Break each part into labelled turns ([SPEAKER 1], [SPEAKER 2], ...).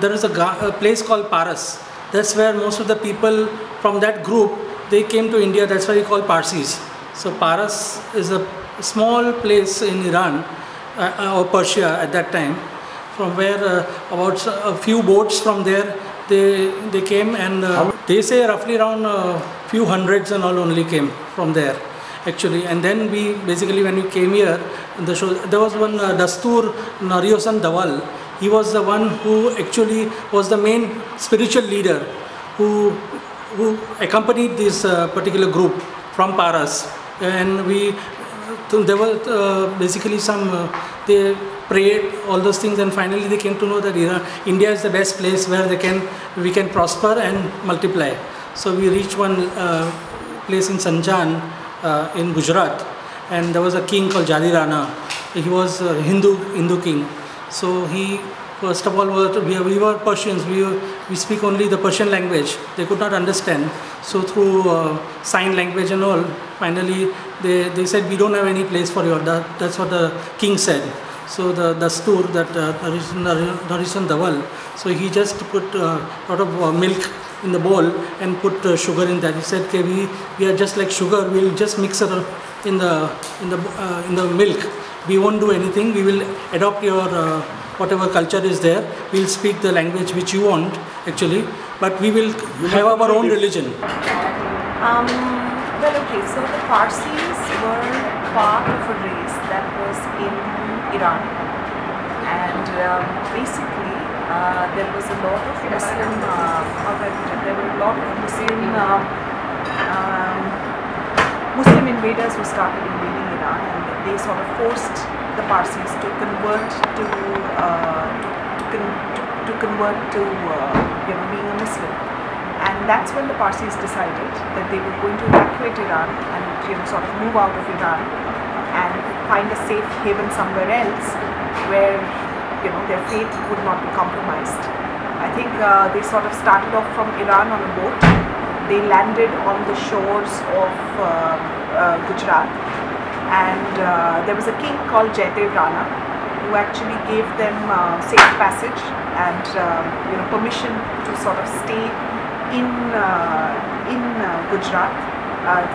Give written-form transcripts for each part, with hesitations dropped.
[SPEAKER 1] there is a place called Paras. That's where most of the people from that group, they came to India. That's why we call Parsis. So Paras is a small place in Iran or Persia at that time, from where about a few boats from there they came, and they say roughly around few hundreds and all only came from there actually. And then we basically, when we came here, there was one Dastur Naryosan Dawal. He was the one who actually was the main spiritual leader who accompanied this particular group from Paras. And there were basically they prayed all those things, and finally they came to know that India is the best place where we can prosper and multiply. So we reached one place in Sanjan in Gujarat, and there was a king called Jadi Rana. He was a Hindu king. So he, first of all, we were Persians. We speak only the Persian language. They could not understand. So through sign language and all, finally they said, we don't have any place for you. That's what the king said. So the Dastur, that Narisan Dawal, so he just put a lot of milk in the bowl and put sugar in that. He said, okay, we are just like sugar. We'll just mix it in the milk. We won't do anything. We will adopt your whatever culture is there. We'll speak the language which you want actually, but we will have our own religion.
[SPEAKER 2] Well, okay, so the Parsis were part of a race that was in Iran, and basically there was a lot of Muslim invaders who started invading Iran, and they sort of forced the Parsis to convert to being a Muslim. And that's when the Parsis decided that they were going to evacuate Iran and sort of move out of Iran and find a safe haven somewhere else where their faith would not be compromised. I think they sort of started off from Iran on a boat. They landed on the shores of Gujarat, and there was a king called Jaidev Rana who actually gave them safe passage and permission to sort of stay in Gujarat.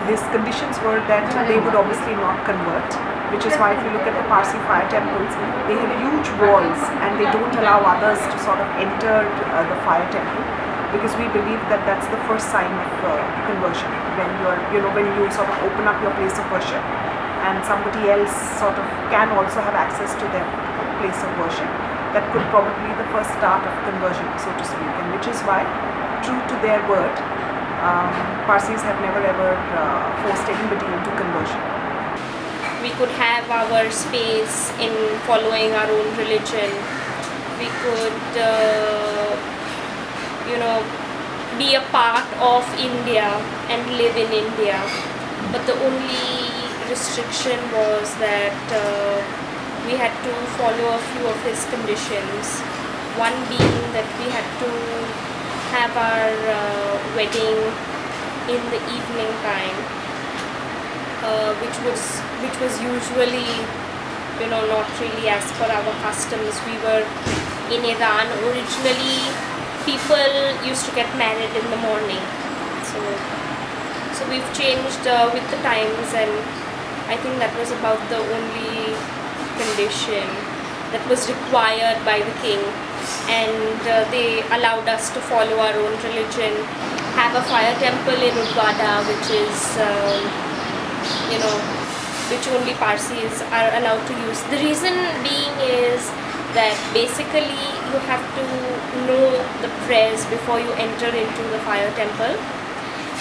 [SPEAKER 2] His conditions were that they would obviously not convert, which is why if you look at the Parsi fire temples, they have huge walls and they don't allow others to sort of enter the fire temple, because we believe that that's the first sign of conversion, when you sort of open up your place of worship and somebody else sort of can also have access to their place of worship. That could probably be the first start of conversion, so to speak, and which is why, true to their word, Parsis have never ever forced anybody into conversion.
[SPEAKER 3] We could have our space in following our own religion. We could, be a part of India and live in India. But the only restriction was that we had to follow a few of his conditions. One being that we had to have our wedding in the evening time, which was usually not really as per our customs. We were in Iran. Originally people used to get married in the morning, so we've changed with the times, and I think that was about the only condition that was required by the king. And they allowed us to follow our own religion, have a fire temple in Udvada, which is, which only Parsis are allowed to use. The reason being is that basically you have to know the prayers before you enter into the fire temple,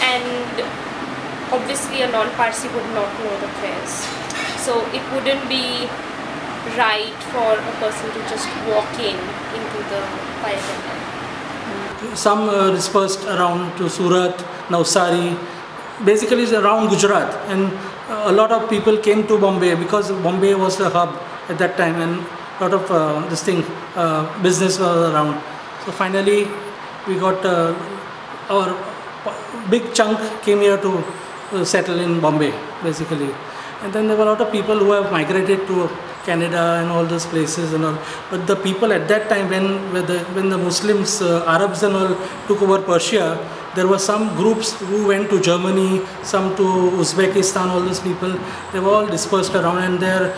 [SPEAKER 3] and obviously a non-Parsi would not know the prayers. So it wouldn't be right for a person to just walk into the fire temple.
[SPEAKER 1] Some dispersed around to Surat, Navsari, basically it's around Gujarat, and a lot of people came to Bombay because Bombay was the hub at that time, and a lot of business was around. So finally we got our big chunk came here to settle in Bombay basically. And then there were a lot of people who have migrated to Canada and all those places and all. But the people at that time, when the Muslims, Arabs and all took over Persia, there were some groups who went to Germany, some to Uzbekistan. All those people, they were all dispersed around, and their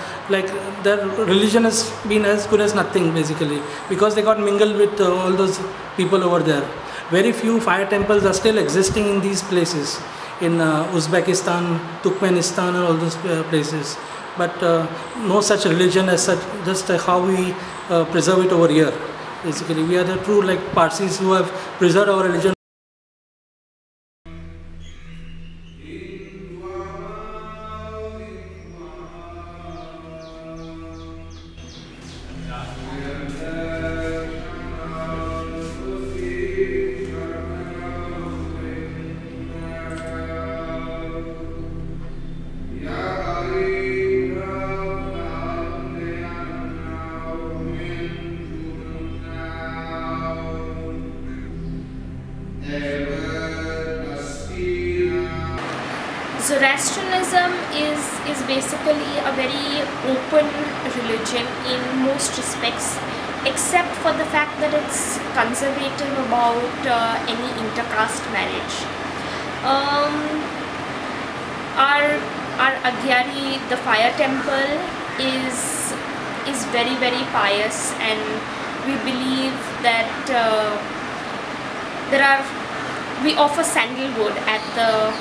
[SPEAKER 1] religion has been as good as nothing basically, because they got mingled with all those people over there. Very few fire temples are still existing in these places, in Uzbekistan, Turkmenistan and all those places. But no such religion as such, just how we preserve it over here. Basically, we are the true Parsis who have preserved our religion.
[SPEAKER 3] Zoroastrianism is basically a very open religion in most respects, except for the fact that it's conservative about any intercaste marriage. Our Agyari, the fire temple, is very, very pious, and we believe that we offer sandalwood at the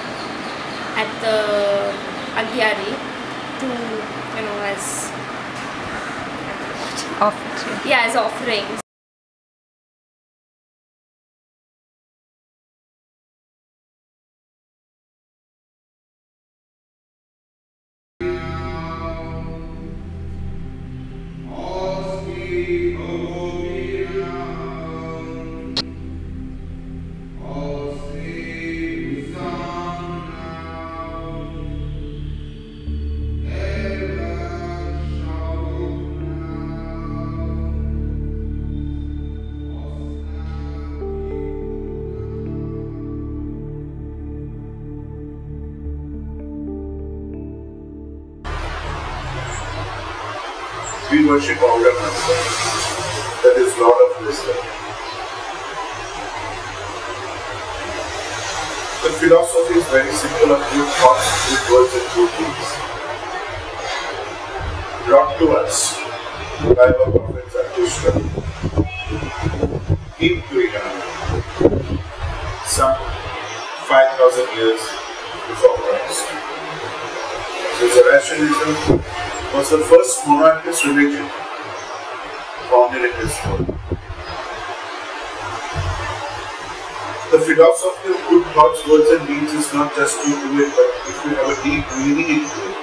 [SPEAKER 3] Agyari to, as
[SPEAKER 2] Offered.
[SPEAKER 3] yeah, as offerings.
[SPEAKER 4] We worship Aurangzeb, that is Lord of Wisdom. The philosophy is very simple of good thoughts, good words and good deeds, brought to us by our Prophet Zoroaster, came to Iran some 5,000 years before Christ. So Zoroastrianism was the first monarchist religion founded in this world. The philosophy of good thoughts, words and deeds is not just to do it, but if you have a deep meaning into it,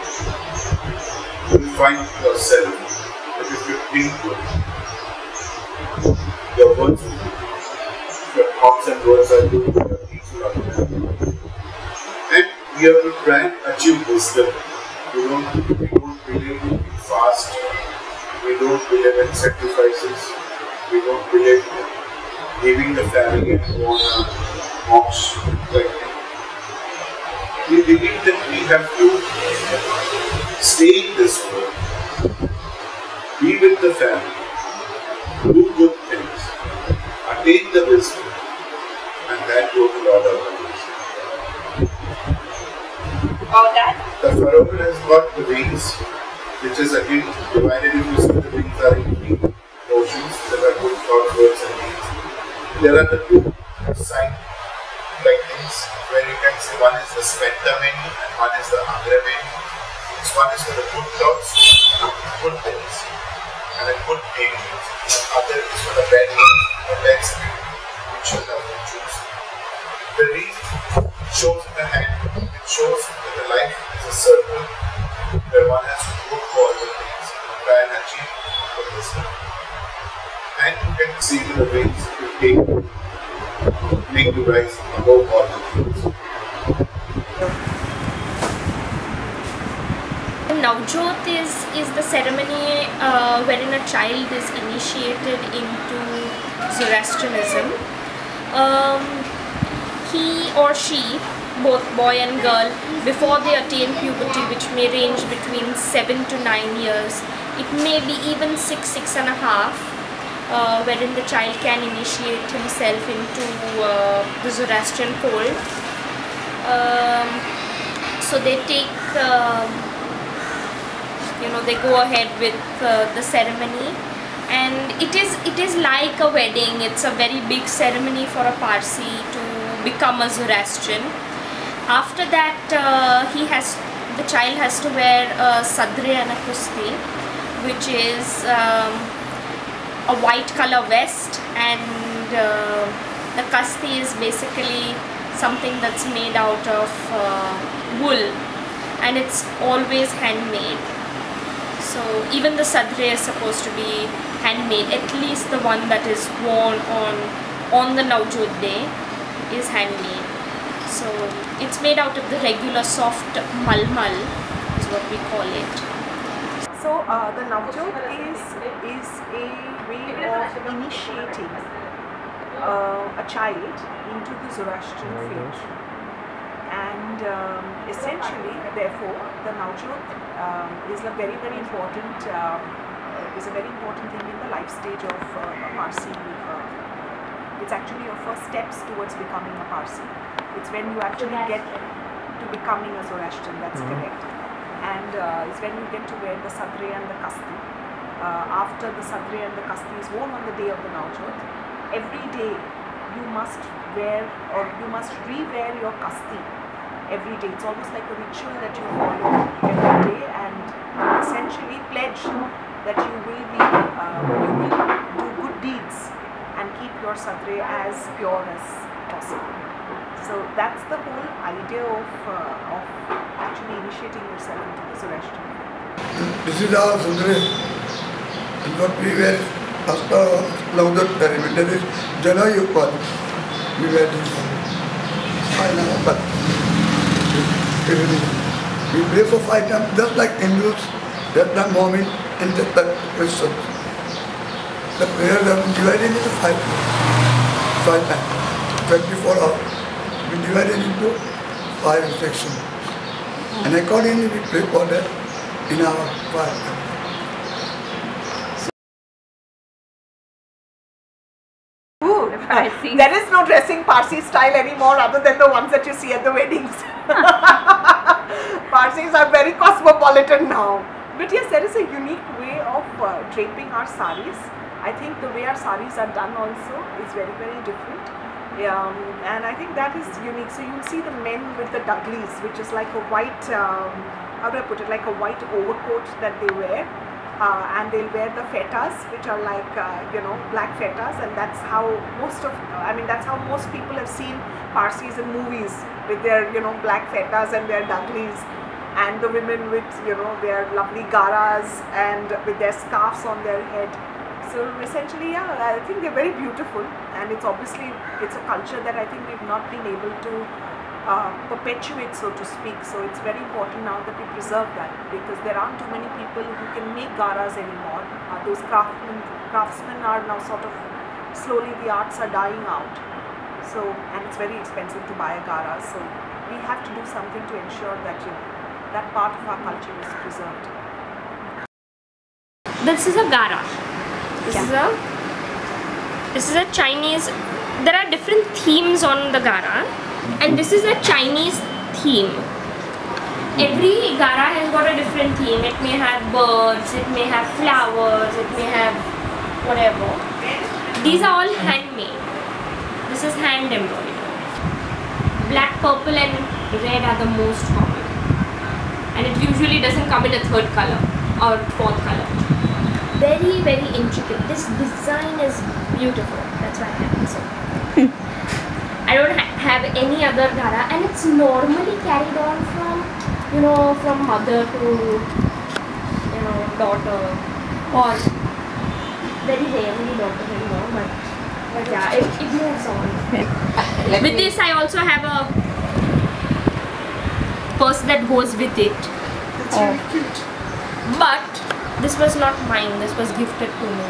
[SPEAKER 4] you will find yourself that if you think good, your words will be good, your thoughts and words are good, your deeds will are good. And we have to try and achieve wisdom. We don't believe in fast, we don't believe in sacrifices, we don't believe in leaving the family and go on a mox. We believe that we have to stay in this world, be with the family, do good things, attain the wisdom, and then go to Lord of the Rings.
[SPEAKER 2] All that?
[SPEAKER 4] The pharaoh has got the wings, which is again divided into the wings are in three portions. There are good thoughts, words and deeds. There are the two side things where you can see one is the spenta menu and one is the angra menu. This one is for the good thoughts, good things, and a good name. The other is for the bad ones, the bad spirit, which you have to choose. The ring shows in the hand, it shows that the life is a circle where one has to go through all the things and try and achieve the wisdom. And you can see the ways you make you rise above all the things.
[SPEAKER 3] Navjot is the ceremony wherein a child is initiated into Zoroastrianism. He or she, both boy and girl, before they attain puberty, which may range between 7 to 9 years, It may be even 6.5, wherein the child can initiate himself into the Zoroastrian fold. So they take, they go ahead with the ceremony, and it is like a wedding. It's a very big ceremony for a Parsi to become a Zoroastrian. After that, the child has to wear a sadre and a kusti, which is a white color vest, and the kasti is basically something that's made out of wool, and it's always handmade. So even the sadre is supposed to be handmade. At least the one that is worn on the Navjot day is handmade. So it's made out of the regular soft malmal is what we call it.
[SPEAKER 2] So the Navjot is a way of initiating a child into the Zoroastrian faith, and essentially, therefore, the Navjot is a very important thing in the life stage of a Parsi. It's actually your first steps towards becoming a Parsi. It's when you actually get to becoming a Zoroastrian. That's correct. And it's when you get to wear the sadre and the kasti. After the sadre and the kasti is worn on the day of the Navjot, every day you must wear, or you must re-wear your kasti every day. It's almost like a ritual that you follow every day, and essentially pledge that you will do good deeds and keep your sadre as pure as possible. So that's the whole idea of actually initiating yourself into the Zoroastrian faith.
[SPEAKER 5] This is our sadre, and what we wear after Navjot ceremony, that is Jana Yukwan. We wear this. We pray for 5 times, just like Hindus, that time morning and that time Christians. The prayers are divided into 5 times, 24 hours. We divided into 5 sections. And accordingly we pray for that in our 5 times.
[SPEAKER 2] There is no dressing Parsi style anymore other than the ones that you see at the weddings. Parsis are very cosmopolitan now. But yes, there is a unique way of draping our saris. I think the way our saris are done also is very different. And I think that is unique. So you'll see the men with the dugleys, which is like a white, how do I put it, like a white overcoat that they wear. And they'll wear the fetas, which are like black fetas, and that's how that's how most people have seen Parsis in movies, with their black fetas and their dugleys, and the women with their lovely garas and with their scarves on their head. So essentially, yeah, I think they're very beautiful, and it's a culture that I think we've not been able to perpetuate, so to speak. So it's very important now that we preserve that, because there aren't too many people who can make garas anymore. Those craftsmen are now sort of slowly, the arts are dying out. So, and it's very expensive to buy a gara. So we have to do something to ensure that that part of our culture is preserved.
[SPEAKER 3] This is a gara. This is a Chinese. There are different themes on the gara, and this is a Chinese theme. Every gara has got a different theme. It may have birds, it may have flowers, it may have whatever. These are all handmade. This is hand embroidered. Black, purple and red are the most common. And it usually doesn't come in a third color or fourth color. Very intricate. This design is beautiful. That's why I have it. So I don't have any other gara, and it's normally carried on from mother to daughter, or very rarely daughter anymore, but yeah, it moves on. With this I also have a purse that goes with it.
[SPEAKER 2] It's really cute.
[SPEAKER 3] But this was not mine, this was gifted to me.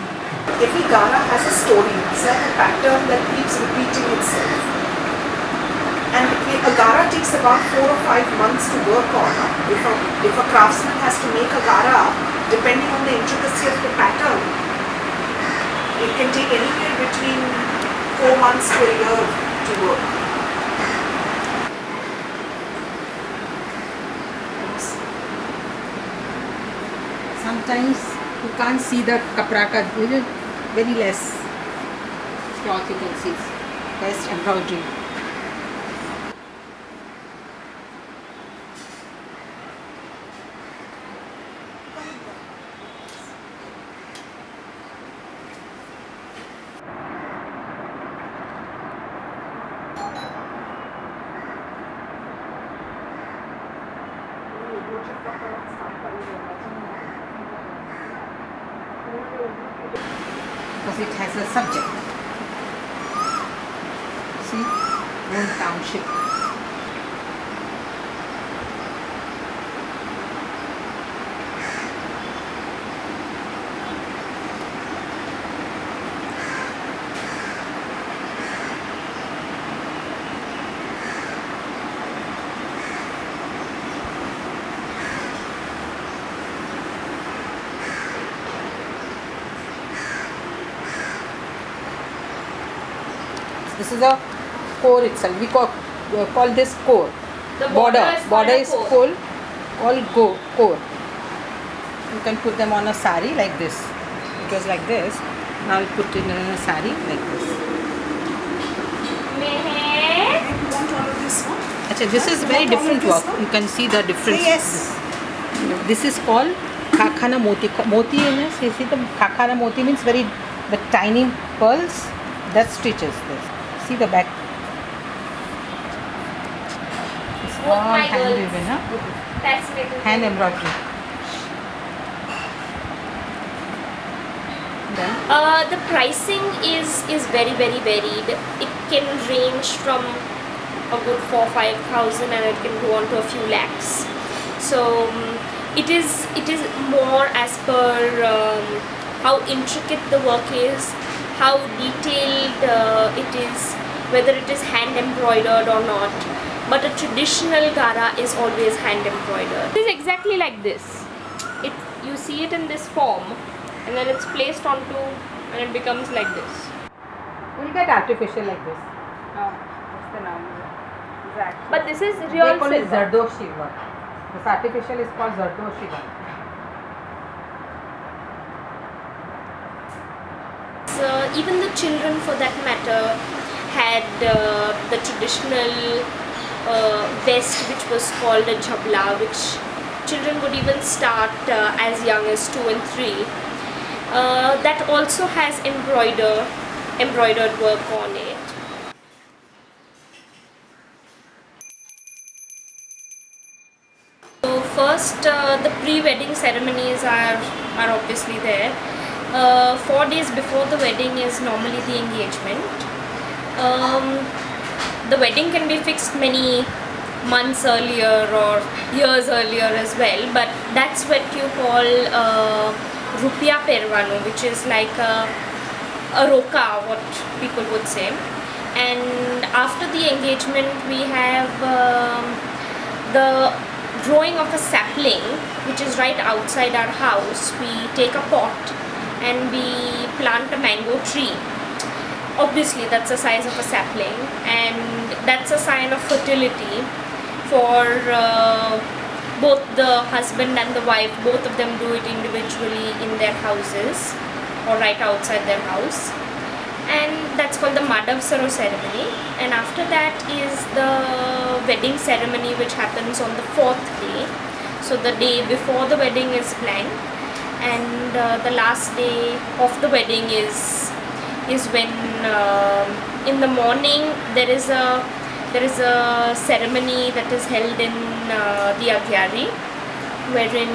[SPEAKER 2] Every gara has a story. It's like a pattern that keeps repeating itself. And a gara takes about 4 or 5 months to work on. If a craftsman has to make a gara, depending on the the intricacy of the pattern, it can take anywhere between 4 months to a year to work.
[SPEAKER 6] Sometimes you can't see the kapra ka, very less cloth you can see, less embroidery. Because it has a subject. See, old township. This is a core itself. We call this core.
[SPEAKER 3] The border
[SPEAKER 6] is called core. You can put them on a sari like this. It was like this. Now I'll put it in a sari like this.
[SPEAKER 2] You want all of this one?
[SPEAKER 6] Achha, this is very different work. You can see the difference.
[SPEAKER 2] Yes.
[SPEAKER 6] This is called Kakhana Moti. Moti is, you see the Kakhana Moti means the tiny pearls that stitches this. See the back. It's all hand woven, huh?
[SPEAKER 3] Fascinating.
[SPEAKER 6] Hand embroidery. Then
[SPEAKER 3] The pricing is very varied. It can range from a good 4,000-5,000 and it can go on to a few lakhs. So it is more as per how intricate the work is, how detailed it is, whether it is hand embroidered or not. But a traditional gara is always hand embroidered. It is exactly like this. You see it in this form, and then it's placed onto, and it becomes like this.
[SPEAKER 6] we'll get artificial like this. What's the name? Exactly.
[SPEAKER 3] But this is real
[SPEAKER 6] They call it
[SPEAKER 3] silver.
[SPEAKER 6] Zardoshi work. This artificial is called Zardoshi work.
[SPEAKER 3] So even the children, for that matter, had the traditional vest, which was called a jhabla, which children would even start as young as 2 and 3. That also has embroidered work on it. So first, the pre-wedding ceremonies are obviously there. 4 days before the wedding is normally the engagement. The wedding can be fixed many months earlier or years earlier as well, but that's what you call Rupiya Pervano, which is like a roka, what people would say. And after the engagement, we have the drawing of a sapling, which is right outside our house. We take a pot and we plant a mango tree. Obviously that's the size of a sapling, and that's a sign of fertility for both the husband and the wife. Both of them do it individually in their houses or right outside their house, and that's called the Madavsaro ceremony. And after that is the wedding ceremony, which happens on the 4th day. So the day before the wedding is blank, and the last day of the wedding is when in the morning there is a ceremony that is held in the Agyari, wherein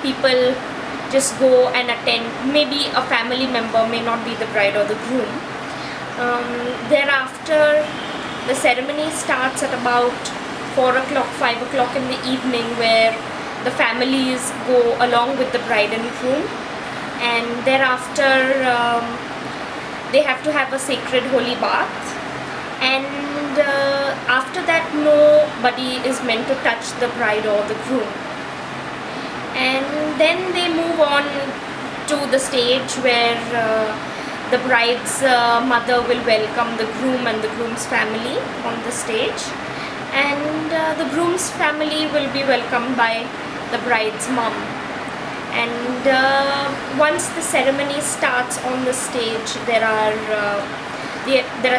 [SPEAKER 3] people just go and attend. Maybe a family member, may not be the bride or the groom. Thereafter the ceremony starts at about 4 o'clock, 5 o'clock in the evening, where the families go along with the bride and groom, and thereafter they have to have a sacred holy bath, and after that nobody is meant to touch the bride or the groom. And then they move move on to the stage where the bride's mother will welcome the groom and the groom's family on the stage, and the groom's family will be welcomed by the bride's mom. And once the ceremony starts on the stage, there are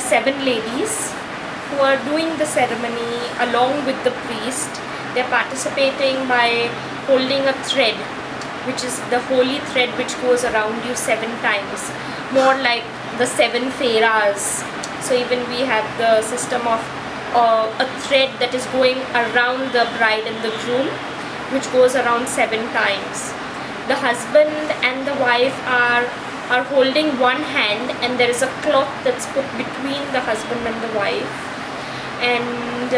[SPEAKER 3] 7 ladies who are doing the ceremony along with the priest. They are participating by holding a thread, which is the holy thread which goes around you 7 times, more like the 7 feras. So even we have the system of a thread that is going around the bride and the groom, which goes around 7 times. The husband and the wife are holding one hand, and there is a cloth that's put between the husband and the wife, and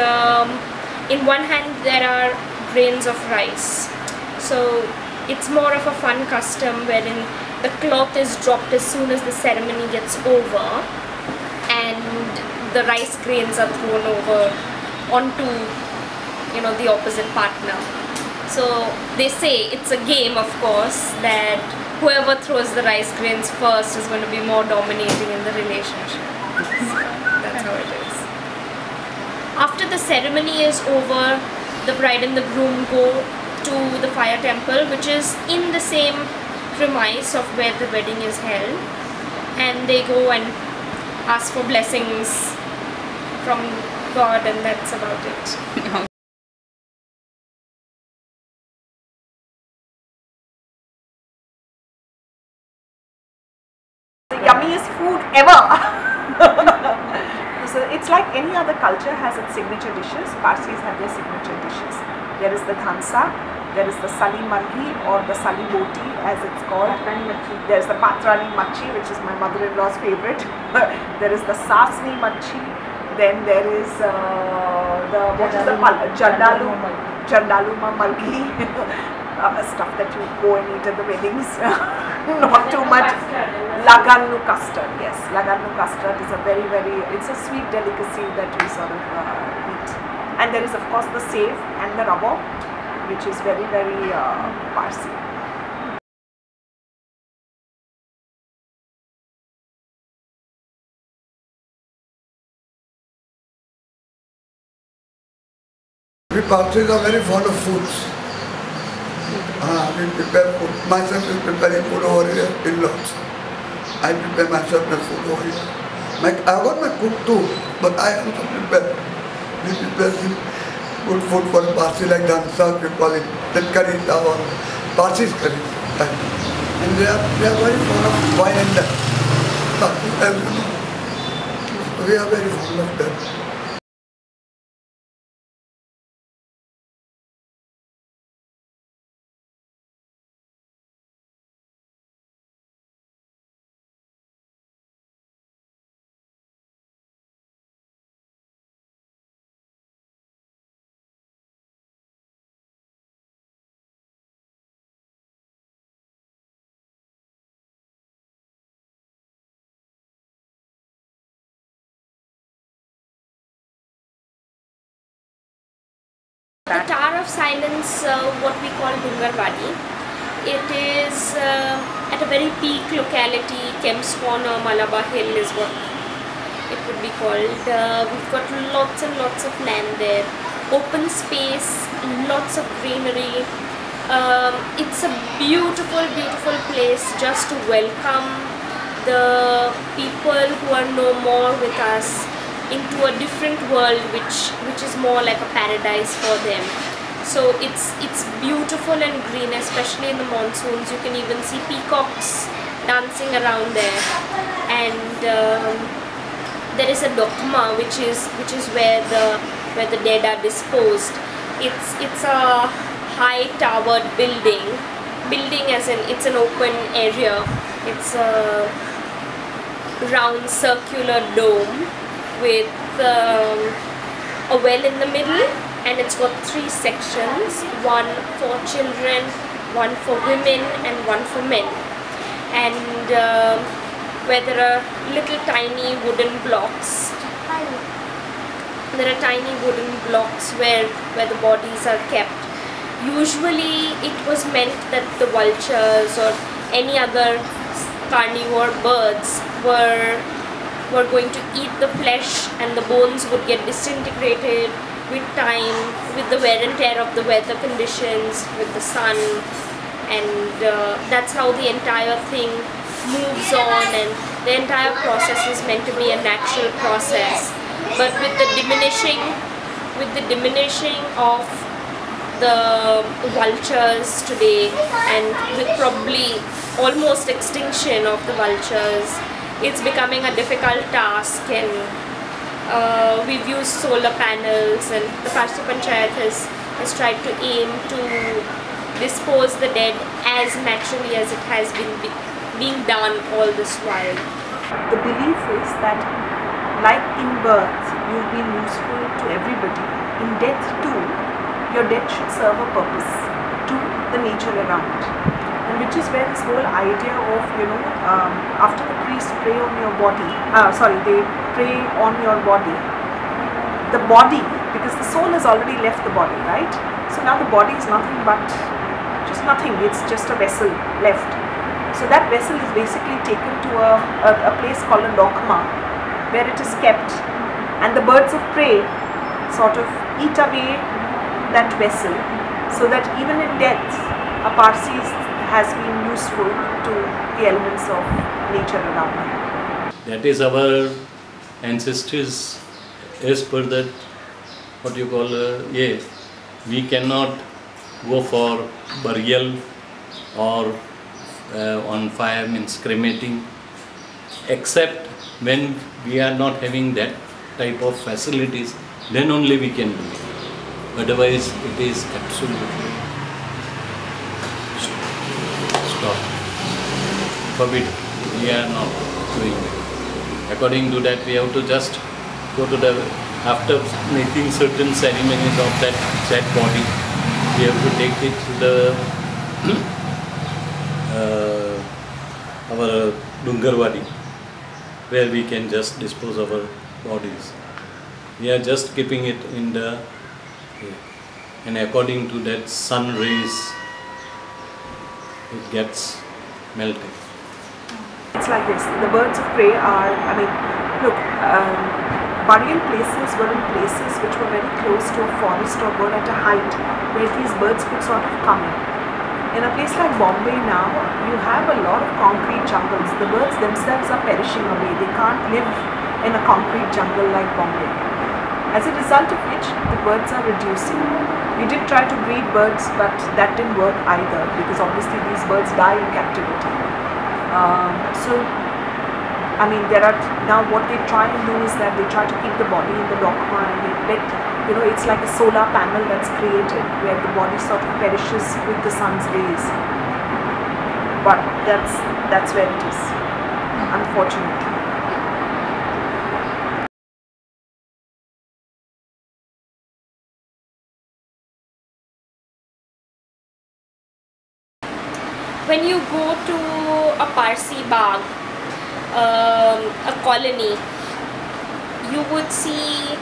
[SPEAKER 3] in one hand there are grains of rice. So it's more of a fun custom wherein the cloth is dropped as soon as the ceremony gets over, and the rice grains are thrown over onto, you know, the opposite partner. So they say it's a game, of course, that whoever throws the rice grains first is going to be more dominating in the relationship. So that's how it is. After the ceremony is over, the bride and the groom go to the fire temple, which is in the same premise of where the wedding is held, and they go and ask for blessings from God, and that's about it.
[SPEAKER 2] The yummiest food ever. So it's like any other culture has its signature dishes. Parsis have their signature dishes. There is the dhansa, there is the sali marghi or the sali boti as it's called. There is the patrani machi, which is my mother-in-law's favorite. There is the sasni machi. Then there is jandaluma marghi. Stuff that you go and eat at the weddings. Not too much. Lagannu custard, yes. Lagannu custard is a very, it's a sweet delicacy that we sort of eat. And there is of course the save and the rabo, which is very, Parsi.
[SPEAKER 5] We Parsis are very fond of foods. We prepare food. Myself is preparing food over here in lots. I prepare myself the food over here. I got my cook too, but I also prepare. We prepare good food for Parsi like dhansa, we call it. Then curry, our Parsi's curry. And they are very fond of wine and that. We are very fond of that.
[SPEAKER 3] The Tower of Silence, what we call Dungarwadi, it is at a very peak locality. Kemp's Corner, Malabar Hill is what it would be called. We've got lots and lots of land there, open space, lots of greenery. It's a beautiful, beautiful place just to welcome the people who are no more with us into a different world which is more like a paradise for them. So it's beautiful and green, especially in the monsoons. You can even see peacocks dancing around there, and there is a dokma, which is where the dead are disposed. It's a high towered building as in it's an open area. It's a round circular dome with a well in the middle, and it's got 3 sections, one for children, one for women and one for men, and where there are little tiny wooden blocks. There are tiny wooden blocks where the bodies are kept, usually it was meant that the vultures or any other carnivore birds were going to eat the flesh, and the bones would get disintegrated with time, with the wear and tear of the weather conditions, with the sun, and that's how the entire thing moves on, and the entire process is meant to be a natural process. But with the diminishing of the vultures today, and with probably almost extinction of the vultures, it's becoming a difficult task, and we've used solar panels, and the Parsi Panchayat has tried to aim to dispose the dead as naturally as it has been being done all this while.
[SPEAKER 2] The belief is that like in birth you've been useful to everybody, in death too your death should serve a purpose to the nature around. And which is where this whole idea of, after the priest pray on your body, they pray on your body, the body, because the soul has already left the body, right? So now the body is nothing but just nothing, it's just a vessel left. So that vessel is basically taken to a place called a lokma, where it is kept, and the birds of prey sort of eat away that vessel, so that even in death a Parsi has been useful to the elements of nature around him.
[SPEAKER 7] That is our ancestors, as per that, what you call, we cannot go for burial or on fire, means cremating, except when we are not having that type of facilities, then only we can do it. Otherwise it is absolutely stop, forbidden. We are not doing it. According to that, we have to just go to the, after making certain ceremonies of that body, we have to take it to the our Dungarwadi, where we can just dispose our bodies. We are just keeping it in the, and according to that sun rays, it gets melted.
[SPEAKER 2] It's like this, the birds of prey are, burial places were in places which were very close to a forest or were at a height where these birds could sort of come in. In a place like Bombay now, you have a lot of concrete jungles. The birds themselves are perishing away. They can't live in a concrete jungle like Bombay. As a result of which, the birds are reducing. We did try to breed birds, but that didn't work either, because obviously these birds die in captivity. There are, now what they try and do is that they try to keep the body in the dogma, and they let, it's like a solar panel that's created where the body sort of perishes with the sun's rays. But that's where it is, unfortunately.
[SPEAKER 3] When you go to a Parsi Bagh, a colony, you would see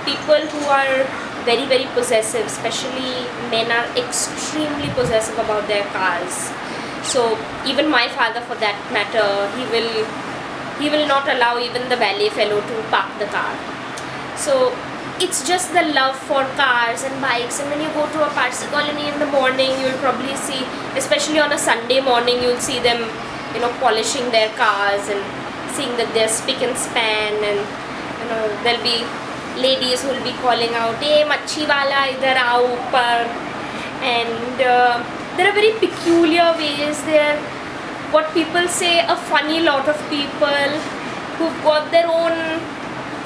[SPEAKER 3] people who are very, very possessive, especially men are extremely possessive about their cars. So even my father, for that matter, he will not allow even the valet fellow to park the car. So it's just the love for cars and bikes. And when you go to a Parsi colony in the morning, you'll probably see, especially on a Sunday morning, you'll see them, polishing their cars and seeing that they're spick and span, and there'll be ladies who will be calling out, "Hey, machi wala, idhar aao upar," and there are very peculiar ways. There, what people say, a funny lot of people who've got their own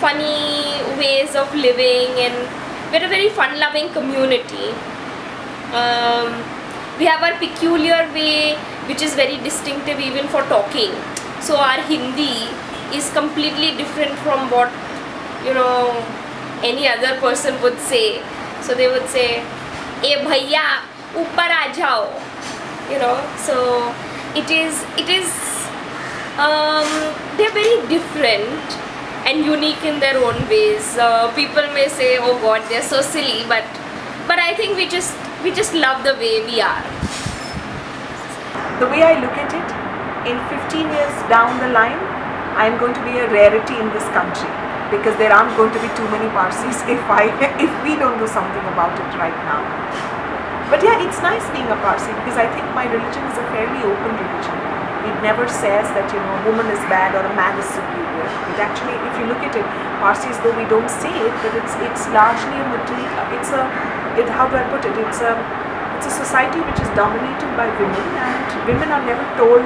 [SPEAKER 3] funny ways of living, and we're a very fun-loving community. We have our peculiar way, which is very distinctive even for talking. So our Hindi is completely different from what any other person would say. So they would say, "Eh bhaiya, upar aa jao," So it is. They're very different and unique in their own ways. People may say, "Oh God, they're so silly," but I think we We just love the way we are.
[SPEAKER 2] The way I look at it, in 15 years down the line, I'm going to be a rarity in this country because there aren't going to be too many Parsis if we don't do something about it right now. But yeah, it's nice being a Parsi because I think my religion is a fairly open religion. It never says that, you know, a woman is bad or a man is superior. It actually, if you look at it, Parsis, though we don't say it, but it's largely a material, how do I put it? It's a society which is dominated by women, and women are never told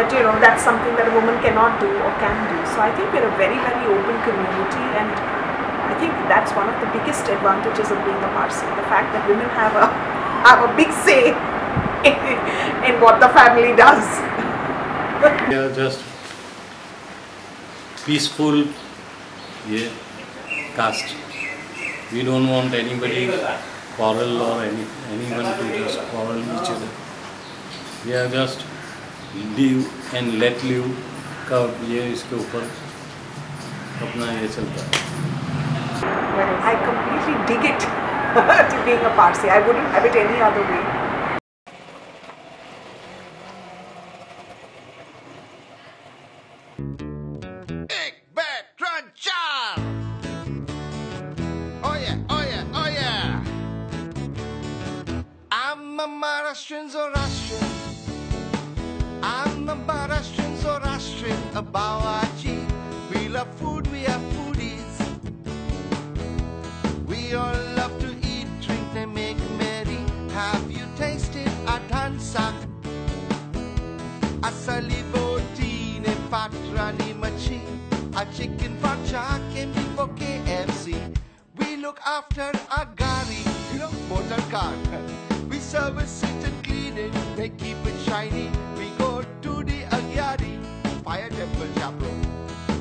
[SPEAKER 2] that, you know, that's something that a woman cannot do or can do. So I think we're a very, very open community, and I think that's one of the biggest advantages of being a Parsi, the fact that women have a big say in what the family does.
[SPEAKER 7] We are just peaceful caste. We don't want anybody quarrel or anyone to just quarrel each other. We are just live and let live का ये इसके ऊपर अपना ये चलता है.
[SPEAKER 2] I completely dig it to being a Parsi. I wouldn't have it any other way.
[SPEAKER 8] I'm a Maharashtrian Zoroastrian. I'm a Maharashtrian Zoroastrian, a Bawaji. We love food, we are foodies. We all love to eat, drink, and make merry. Have you tasted a dansa? A salivoti ne patrani machi. A chicken pacha came before KFC. We look after a gari, you know, motor car. We service it and clean it, they keep it shiny. We go to the Agyari, fire temple chaperone.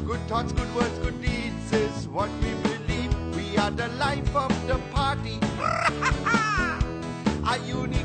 [SPEAKER 8] Good thoughts, good words, good deeds is what we believe. We are the life of the party. A unique